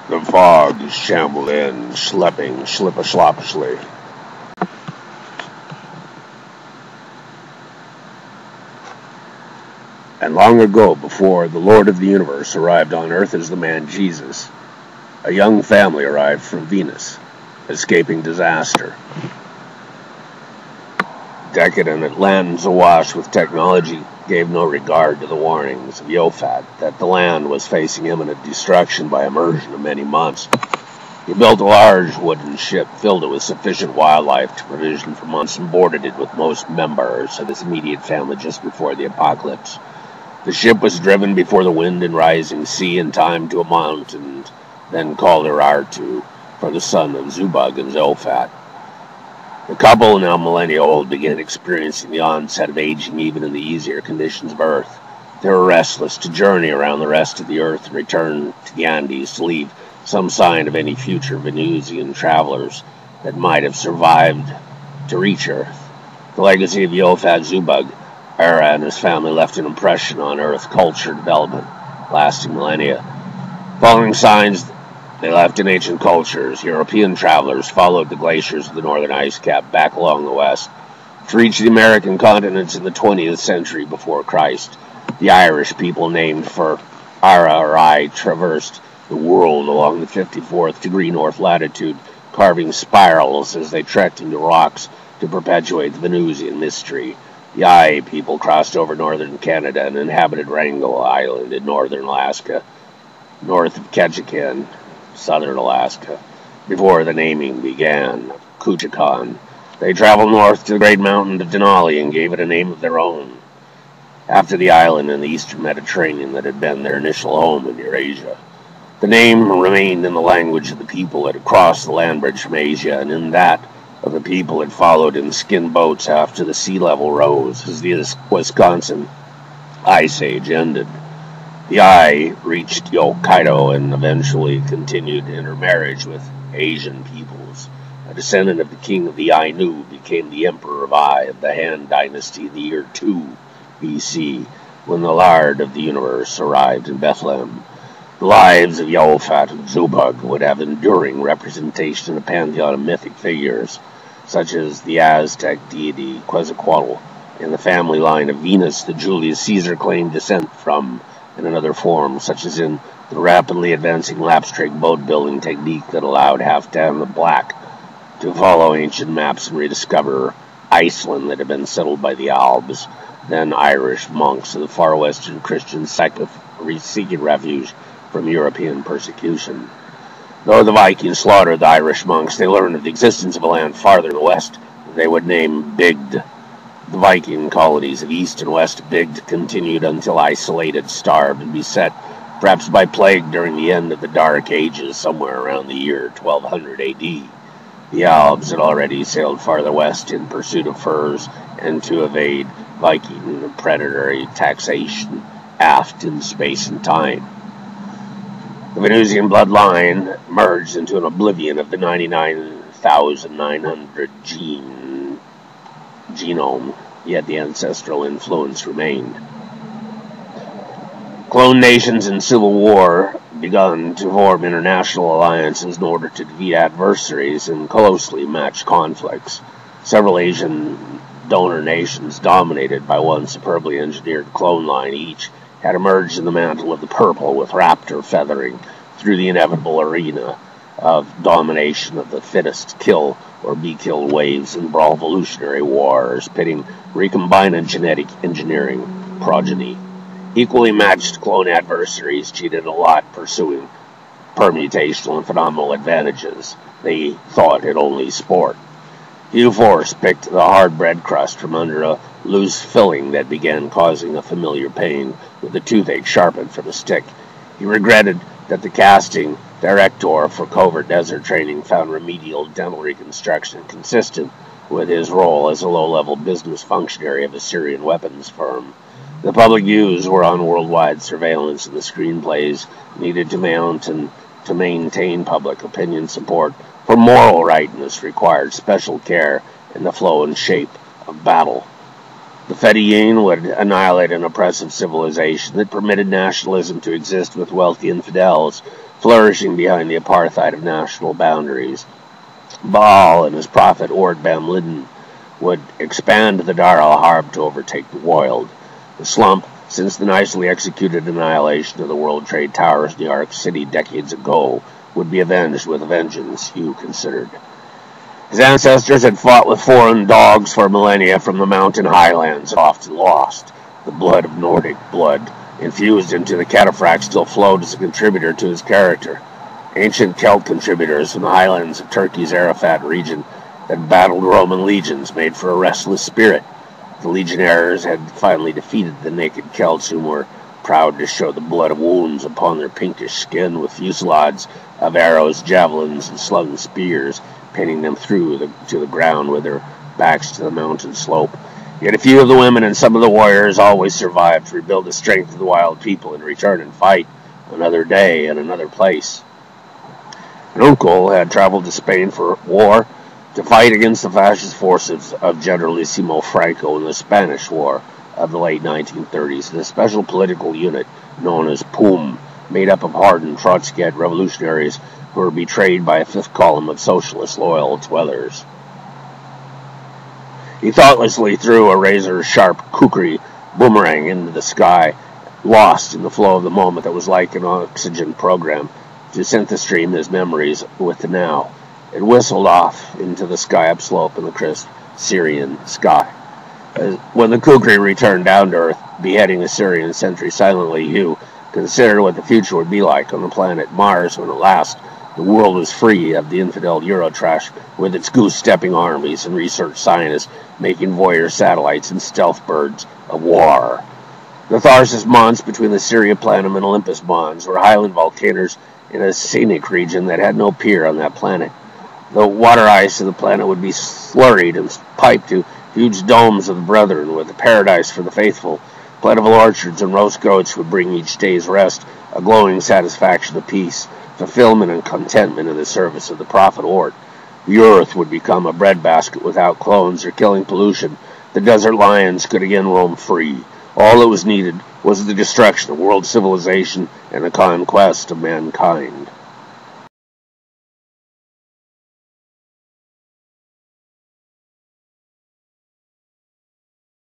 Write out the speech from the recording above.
The fog shambled in, schlepping slipper-sloppishly. And long ago, before the Lord of the Universe arrived on Earth as the man Jesus, a young family arrived from Venus, escaping disaster. Decadent lands awash with technology gave no regard to the warnings of Yofat that the land was facing imminent destruction by immersion of many months. He built a large wooden ship, filled it with sufficient wildlife to provision for months, and boarded it with most members of his immediate family just before the apocalypse. The ship was driven before the wind and rising sea in time to a mountain, then called Urartu, for the son of Zubug and Zofat. The couple, now millennia old, began experiencing the onset of aging even in the easier conditions of Earth. They were restless to journey around the rest of the Earth and return to the Andes to leave some sign of any future Venusian travelers that might have survived to reach Earth. The legacy of Yofat Zubug, Ara and his family left an impression on Earth culture development, lasting millennia. Following signs they left in ancient cultures, European travelers followed the glaciers of the northern ice cap back along the west to reach the American continents in the 20th century before Christ. The Irish people, named for Ara or I, traversed the world along the 54th degree north latitude, carving spirals as they trekked into rocks to perpetuate the Venusian mystery. The I people crossed over northern Canada and inhabited Wrangel Island in northern Alaska, north of Ketchikan, southern Alaska, before the naming began, Kuchikan. They traveled north to the great mountain of Denali and gave it a name of their own, after the island in the eastern Mediterranean that had been their initial home in Eurasia. The name remained in the language of the people that had crossed the land bridge from Asia, and in that of the people that followed in skin boats after the sea level rose as the Wisconsin Ice Age ended. The I reached Hokkaido and eventually continued intermarriage with Asian peoples. A descendant of the king of the Ainu became the emperor of Ai of the Han dynasty in the year 2 BC, when the Lord of the Universe arrived in Bethlehem. The lives of Yofat and Zubug would have enduring representation in a pantheon of mythic figures, such as the Aztec deity Quetzalcoatl, and the family line of Venus that Julius Caesar claimed descent from, in another form, such as in the rapidly advancing lapstrake boat-building technique that allowed Halfdan the Black to follow ancient maps and rediscover Iceland that had been settled by the Albs, then Irish monks of the far western Christian sect seeking refuge from European persecution. Though the Vikings slaughtered the Irish monks, they learned of the existence of a land farther in the west that they would name Bigd. The Viking colonies of east and west Bigd continued until isolated, starved, and beset, perhaps by plague during the end of the Dark Ages, somewhere around the year 1200 AD. The Alps had already sailed farther west in pursuit of furs and to evade Viking predatory taxation aft in space and time. The Venusian bloodline merged into an oblivion of the 99,900 genome, yet the ancestral influence remained. Clone nations in civil war begun to form international alliances in order to defeat adversaries and closely match conflicts. Several Asian donor nations, dominated by one superbly engineered clone line each, had emerged in the mantle of the purple with raptor feathering through the inevitable arena of domination of the fittest, kill or be killed waves in brawl-evolutionary wars, pitting recombinant genetic engineering progeny. Equally matched clone adversaries cheated a lot, pursuing permutational and phenomenal advantages. They thought it only sport. Few Force picked the hard bread crust from under a loose filling that began causing a familiar pain with the toothache sharpened from a stick. He regretted that the casting director for covert desert training found remedial dental reconstruction consistent with his role as a low-level business functionary of a Syrian weapons firm. The public views were on worldwide surveillance, and the screenplays needed to mount and to maintain public opinion support for moral rightness required special care in the flow and shape of battle. The Fedayeen would annihilate an oppressive civilization that permitted nationalism to exist with wealthy infidels flourishing behind the apartheid of national boundaries. Baal and his prophet Ord Bamlidin would expand the Dar al-Harb to overtake the Wold. The slump, since the nicely executed annihilation of the World Trade Towers in New York City decades ago, would be avenged with a vengeance, Hugh considered. His ancestors had fought with foreign dogs for millennia from the mountain highlands and often lost. The blood of Nordic blood, infused into the cataphract, still flowed as a contributor to his character. Ancient Celt contributors from the highlands of Turkey's Arafat region that battled Roman legions made for a restless spirit. The legionnaires had finally defeated the naked Celts, whom were proud to show the blood of wounds upon their pinkish skin, with fusillades of arrows, javelins, and slung spears, pinning them through to the ground with their backs to the mountain slope. Yet a few of the women and some of the warriors always survived to rebuild the strength of the wild people and return and fight another day in another place. An uncle had traveled to Spain for war to fight against the fascist forces of Generalissimo Franco in the Spanish War of the late 1930s, in a special political unit known as PUM, made up of hardened Trotskyite revolutionaries who were betrayed by a fifth column of socialists loyal to others. He thoughtlessly threw a razor-sharp kukri boomerang into the sky, lost in the flow of the moment that was like an oxygen program, to synthestream his memories with the now. It whistled off into the sky upslope in the crisp Syrian sky. When the kukri returned down to Earth, beheading a Syrian sentry silently, Hugh considered what the future would be like on the planet Mars when at last the world was free of the infidel Eurotrash, with its goose-stepping armies and research scientists making voyager satellites and stealth birds of war. The Tharsis Mons between the Syria-Planum and Olympus Mons were highland volcanoes in a scenic region that had no peer on that planet. The water ice of the planet would be slurried and piped to huge domes of the brethren, with a paradise for the faithful. Plentiful orchards and roast goats would bring each day's rest a glowing satisfaction of peace, fulfillment, and contentment in the service of the prophet Ord. The earth would become a breadbasket without clones or killing pollution. The desert lions could again roam free. All that was needed was the destruction of world civilization and the conquest of mankind.